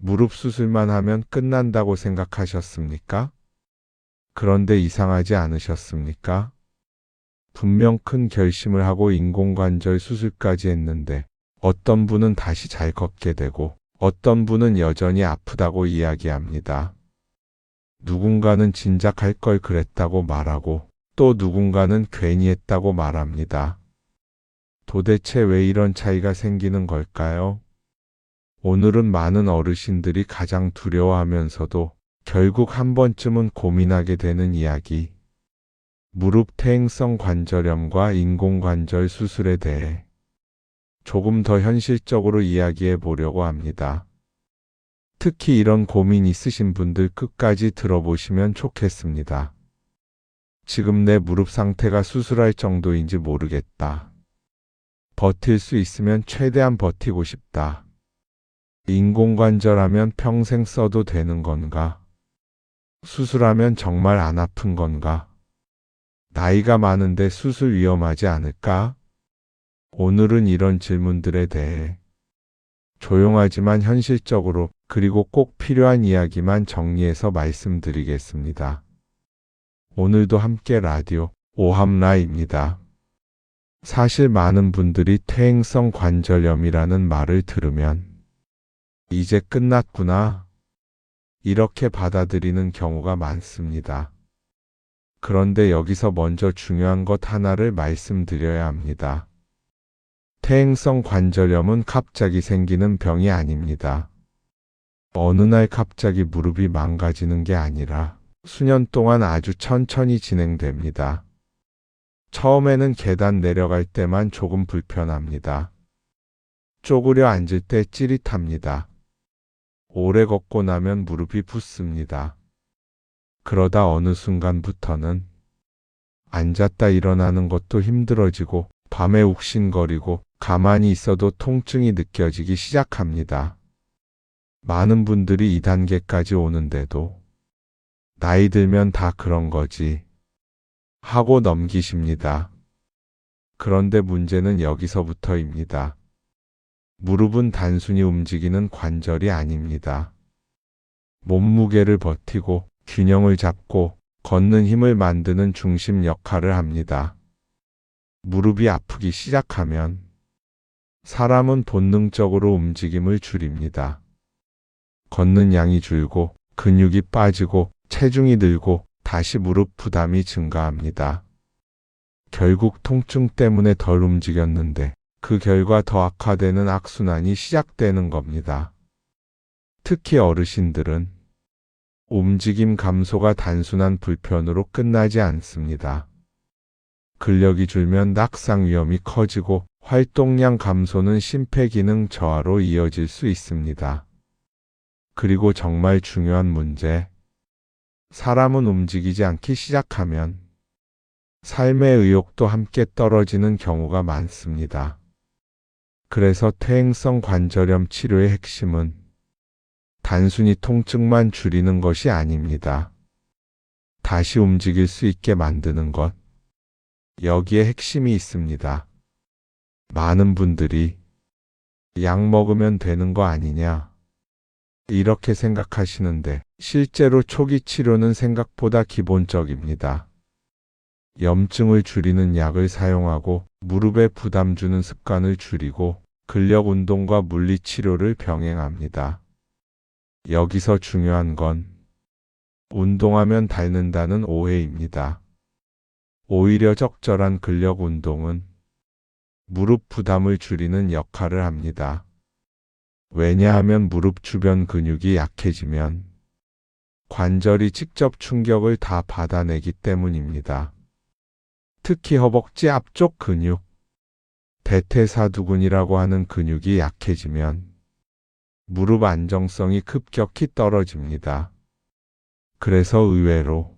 무릎 수술만 하면 끝난다고 생각하셨습니까? 그런데 이상하지 않으셨습니까? 분명 큰 결심을 하고 인공관절 수술까지 했는데 어떤 분은 다시 잘 걷게 되고 어떤 분은 여전히 아프다고 이야기합니다. 누군가는 진작 할 걸 그랬다고 말하고 또 누군가는 괜히 했다고 말합니다. 도대체 왜 이런 차이가 생기는 걸까요? 오늘은 많은 어르신들이 가장 두려워하면서도 결국 한 번쯤은 고민하게 되는 이야기. 무릎 퇴행성 관절염과 인공관절 수술에 대해 조금 더 현실적으로 이야기해 보려고 합니다. 특히 이런 고민 있으신 분들 끝까지 들어보시면 좋겠습니다. 지금 내 무릎 상태가 수술할 정도인지 모르겠다. 버틸 수 있으면 최대한 버티고 싶다. 인공관절하면 평생 써도 되는 건가? 수술하면 정말 안 아픈 건가? 나이가 많은데 수술 위험하지 않을까? 오늘은 이런 질문들에 대해 조용하지만 현실적으로 그리고 꼭 필요한 이야기만 정리해서 말씀드리겠습니다. 오늘도 함께 라디오 오함라입니다. 사실 많은 분들이 퇴행성 관절염이라는 말을 들으면 이제 끝났구나 이렇게 받아들이는 경우가 많습니다. 그런데 여기서 먼저 중요한 것 하나를 말씀드려야 합니다. 퇴행성 관절염은 갑자기 생기는 병이 아닙니다. 어느 날 갑자기 무릎이 망가지는 게 아니라 수년 동안 아주 천천히 진행됩니다. 처음에는 계단 내려갈 때만 조금 불편합니다. 쪼그려 앉을 때 찌릿합니다. 오래 걷고 나면 무릎이 붓습니다. 그러다 어느 순간부터는 앉았다 일어나는 것도 힘들어지고 밤에 욱신거리고 가만히 있어도 통증이 느껴지기 시작합니다. 많은 분들이 이 단계까지 오는데도 나이 들면 다 그런 거지 하고 넘기십니다. 그런데 문제는 여기서부터입니다. 무릎은 단순히 움직이는 관절이 아닙니다. 몸무게를 버티고 균형을 잡고 걷는 힘을 만드는 중심 역할을 합니다. 무릎이 아프기 시작하면 사람은 본능적으로 움직임을 줄입니다. 걷는 양이 줄고 근육이 빠지고 체중이 늘고 다시 무릎 부담이 증가합니다. 결국 통증 때문에 덜 움직였는데 그 결과 더 악화되는 악순환이 시작되는 겁니다. 특히 어르신들은 움직임 감소가 단순한 불편으로 끝나지 않습니다. 근력이 줄면 낙상 위험이 커지고 활동량 감소는 심폐기능 저하로 이어질 수 있습니다. 그리고 정말 중요한 문제, 사람은 움직이지 않기 시작하면 삶의 의욕도 함께 떨어지는 경우가 많습니다. 그래서 퇴행성 관절염 치료의 핵심은 단순히 통증만 줄이는 것이 아닙니다. 다시 움직일 수 있게 만드는 것. 여기에 핵심이 있습니다. 많은 분들이 약 먹으면 되는 거 아니냐 이렇게 생각하시는데 실제로 초기 치료는 생각보다 기본적입니다. 염증을 줄이는 약을 사용하고 무릎에 부담 주는 습관을 줄이고 근력 운동과 물리 치료를 병행합니다. 여기서 중요한 건 운동하면 닳는다는 오해입니다. 오히려 적절한 근력 운동은 무릎 부담을 줄이는 역할을 합니다. 왜냐하면 무릎 주변 근육이 약해지면 관절이 직접 충격을 다 받아내기 때문입니다. 특히 허벅지 앞쪽 근육, 대퇴사두근이라고 하는 근육이 약해지면 무릎 안정성이 급격히 떨어집니다. 그래서 의외로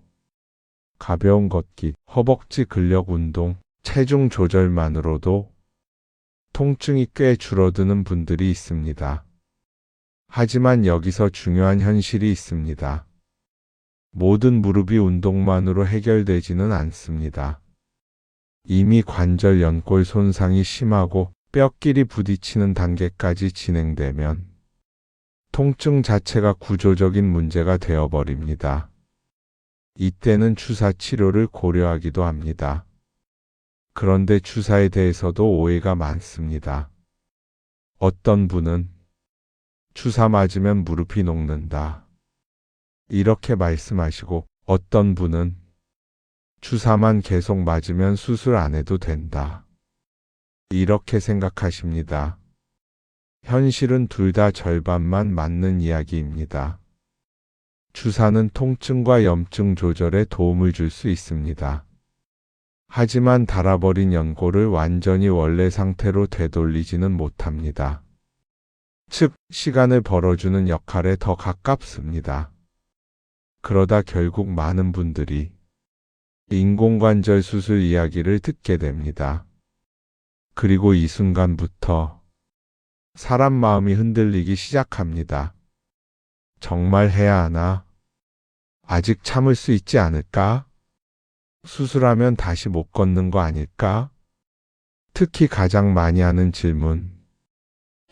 가벼운 걷기, 허벅지 근력 운동, 체중 조절만으로도 통증이 꽤 줄어드는 분들이 있습니다. 하지만 여기서 중요한 현실이 있습니다. 모든 무릎이 운동만으로 해결되지는 않습니다. 이미 관절 연골 손상이 심하고 뼈끼리 부딪히는 단계까지 진행되면 통증 자체가 구조적인 문제가 되어버립니다. 이때는 주사 치료를 고려하기도 합니다. 그런데 주사에 대해서도 오해가 많습니다. 어떤 분은 주사 맞으면 무릎이 녹는다, 이렇게 말씀하시고, 어떤 분은 주사만 계속 맞으면 수술 안 해도 된다, 이렇게 생각하십니다. 현실은 둘 다 절반만 맞는 이야기입니다. 주사는 통증과 염증 조절에 도움을 줄 수 있습니다. 하지만 닳아버린 연골을 완전히 원래 상태로 되돌리지는 못합니다. 즉, 시간을 벌어주는 역할에 더 가깝습니다. 그러다 결국 많은 분들이 인공관절 수술 이야기를 듣게 됩니다. 그리고 이 순간부터 사람 마음이 흔들리기 시작합니다. 정말 해야 하나? 아직 참을 수 있지 않을까? 수술하면 다시 못 걷는 거 아닐까? 특히 가장 많이 하는 질문.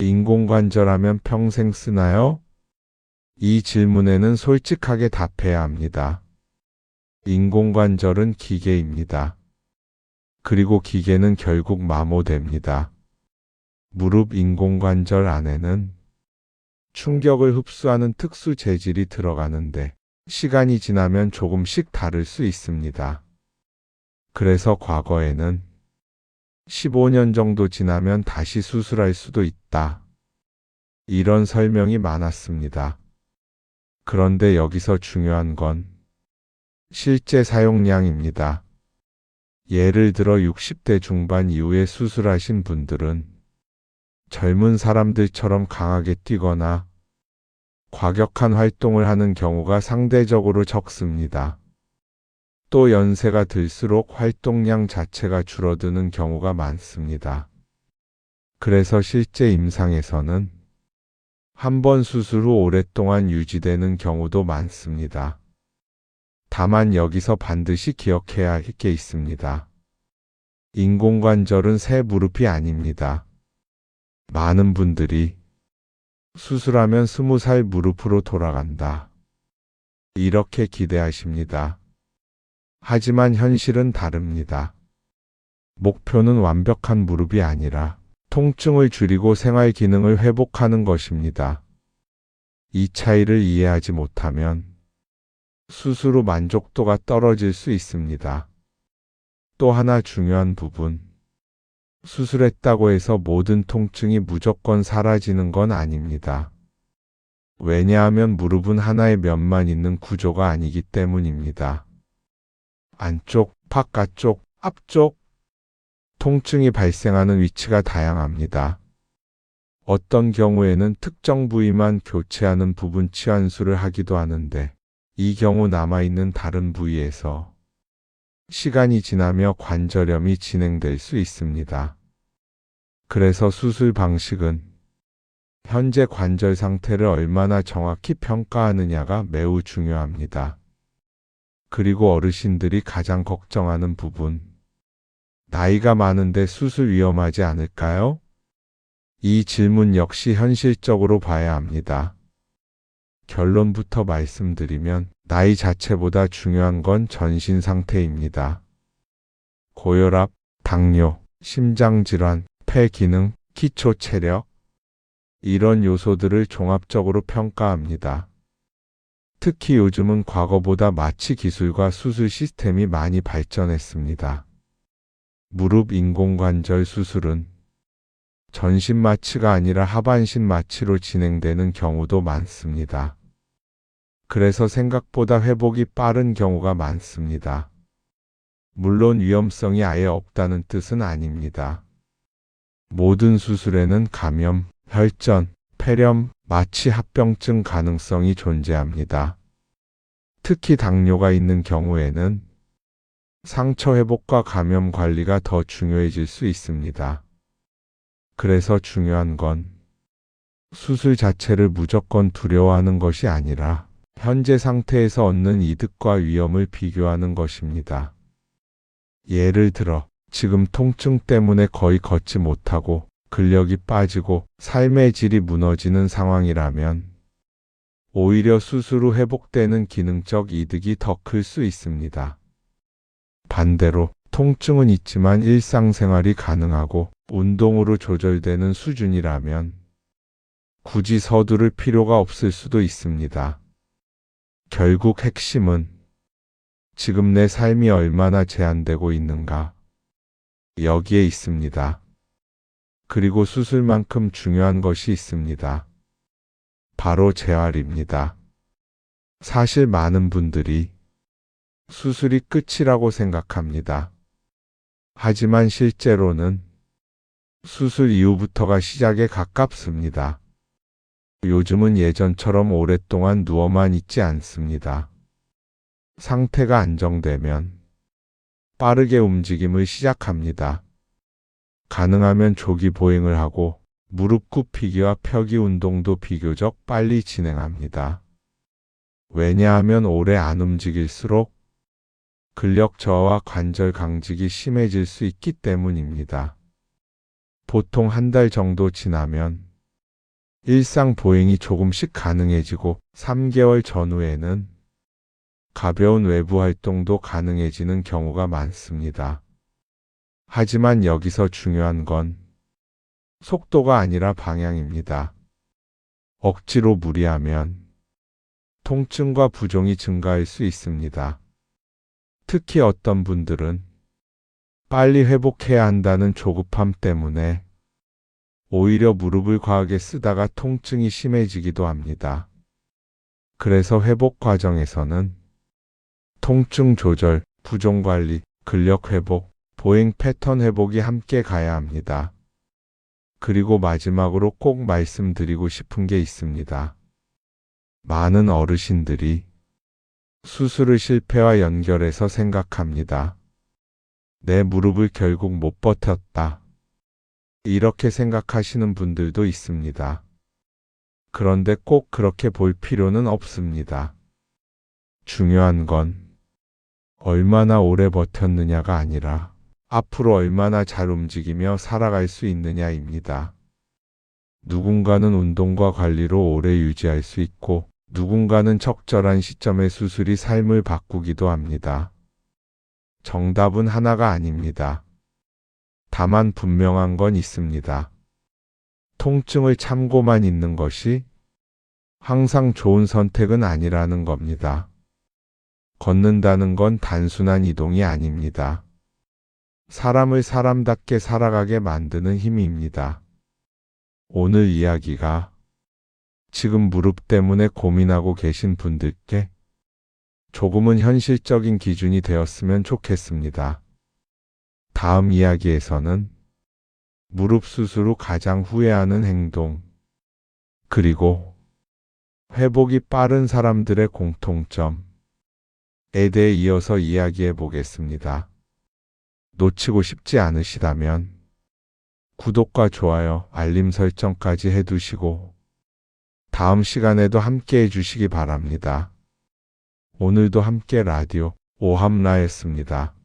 인공관절하면 평생 쓰나요? 이 질문에는 솔직하게 답해야 합니다. 인공관절은 기계입니다. 그리고 기계는 결국 마모됩니다. 무릎 인공관절 안에는 충격을 흡수하는 특수 재질이 들어가는데 시간이 지나면 조금씩 다를 수 있습니다. 그래서 과거에는 15년 정도 지나면 다시 수술할 수도 있다, 이런 설명이 많았습니다. 그런데 여기서 중요한 건 실제 사용량입니다. 예를 들어 60대 중반 이후에 수술하신 분들은 젊은 사람들처럼 강하게 뛰거나 과격한 활동을 하는 경우가 상대적으로 적습니다. 또 연세가 들수록 활동량 자체가 줄어드는 경우가 많습니다. 그래서 실제 임상에서는 한 번 수술 후 오랫동안 유지되는 경우도 많습니다. 다만 여기서 반드시 기억해야 할 게 있습니다. 인공관절은 새 무릎이 아닙니다. 많은 분들이 수술하면 20살 무릎으로 돌아간다, 이렇게 기대하십니다. 하지만 현실은 다릅니다. 목표는 완벽한 무릎이 아니라 통증을 줄이고 생활 기능을 회복하는 것입니다. 이 차이를 이해하지 못하면 수술 후 만족도가 떨어질 수 있습니다. 또 하나 중요한 부분. 수술했다고 해서 모든 통증이 무조건 사라지는 건 아닙니다. 왜냐하면 무릎은 하나의 면만 있는 구조가 아니기 때문입니다. 안쪽, 바깥쪽, 앞쪽, 통증이 발생하는 위치가 다양합니다. 어떤 경우에는 특정 부위만 교체하는 부분 치환술을 하기도 하는데, 이 경우 남아있는 다른 부위에서 시간이 지나며 관절염이 진행될 수 있습니다. 그래서 수술 방식은 현재 관절 상태를 얼마나 정확히 평가하느냐가 매우 중요합니다. 그리고 어르신들이 가장 걱정하는 부분. 나이가 많은데 수술 위험하지 않을까요? 이 질문 역시 현실적으로 봐야 합니다. 결론부터 말씀드리면 나이 자체보다 중요한 건 전신 상태입니다. 고혈압, 당뇨, 심장질환, 폐 기능, 기초 체력, 이런 요소들을 종합적으로 평가합니다. 특히 요즘은 과거보다 마취 기술과 수술 시스템이 많이 발전했습니다. 무릎 인공관절 수술은 전신 마취가 아니라 하반신 마취로 진행되는 경우도 많습니다. 그래서 생각보다 회복이 빠른 경우가 많습니다. 물론 위험성이 아예 없다는 뜻은 아닙니다. 모든 수술에는 감염, 혈전, 폐렴, 마취 합병증 가능성이 존재합니다. 특히 당뇨가 있는 경우에는 상처 회복과 감염 관리가 더 중요해질 수 있습니다. 그래서 중요한 건 수술 자체를 무조건 두려워하는 것이 아니라 현재 상태에서 얻는 이득과 위험을 비교하는 것입니다. 예를 들어 지금 통증 때문에 거의 걷지 못하고 근력이 빠지고 삶의 질이 무너지는 상황이라면 오히려 수술 후 회복되는 기능적 이득이 더 클 수 있습니다. 반대로 통증은 있지만 일상생활이 가능하고 운동으로 조절되는 수준이라면 굳이 서두를 필요가 없을 수도 있습니다. 결국 핵심은 지금 내 삶이 얼마나 제한되고 있는가 여기에 있습니다. 그리고 수술만큼 중요한 것이 있습니다. 바로 재활입니다. 사실 많은 분들이 수술이 끝이라고 생각합니다. 하지만 실제로는 수술 이후부터가 시작에 가깝습니다. 요즘은 예전처럼 오랫동안 누워만 있지 않습니다. 상태가 안정되면 빠르게 움직임을 시작합니다. 가능하면 조기 보행을 하고 무릎 굽히기와 펴기 운동도 비교적 빨리 진행합니다. 왜냐하면 오래 안 움직일수록 근력 저하와 관절 강직이 심해질 수 있기 때문입니다. 보통 한 달 정도 지나면 일상 보행이 조금씩 가능해지고 3개월 전후에는 가벼운 외부 활동도 가능해지는 경우가 많습니다. 하지만 여기서 중요한 건 속도가 아니라 방향입니다. 억지로 무리하면 통증과 부종이 증가할 수 있습니다. 특히 어떤 분들은 빨리 회복해야 한다는 조급함 때문에 오히려 무릎을 과하게 쓰다가 통증이 심해지기도 합니다. 그래서 회복 과정에서는 통증 조절, 부종 관리, 근력 회복, 보행 패턴 회복이 함께 가야 합니다. 그리고 마지막으로 꼭 말씀드리고 싶은 게 있습니다. 많은 어르신들이 수술을 실패와 연결해서 생각합니다. 내 무릎을 결국 못 버텼다. 이렇게 생각하시는 분들도 있습니다. 그런데 꼭 그렇게 볼 필요는 없습니다. 중요한 건 얼마나 오래 버텼느냐가 아니라 앞으로 얼마나 잘 움직이며 살아갈 수 있느냐입니다. 누군가는 운동과 관리로 오래 유지할 수 있고 누군가는 적절한 시점에 수술이 삶을 바꾸기도 합니다. 정답은 하나가 아닙니다. 다만 분명한 건 있습니다. 통증을 참고만 있는 것이 항상 좋은 선택은 아니라는 겁니다. 걷는다는 건 단순한 이동이 아닙니다. 사람을 사람답게 살아가게 만드는 힘입니다. 오늘 이야기가 지금 무릎 때문에 고민하고 계신 분들께 조금은 현실적인 기준이 되었으면 좋겠습니다. 다음 이야기에서는 무릎 수술 후 가장 후회하는 행동, 그리고 회복이 빠른 사람들의 공통점에 대해 이어서 이야기해 보겠습니다. 놓치고 싶지 않으시다면 구독과 좋아요, 알림 설정까지 해두시고 다음 시간에도 함께 해주시기 바랍니다. 오늘도 함께 라디오 오함라였습니다.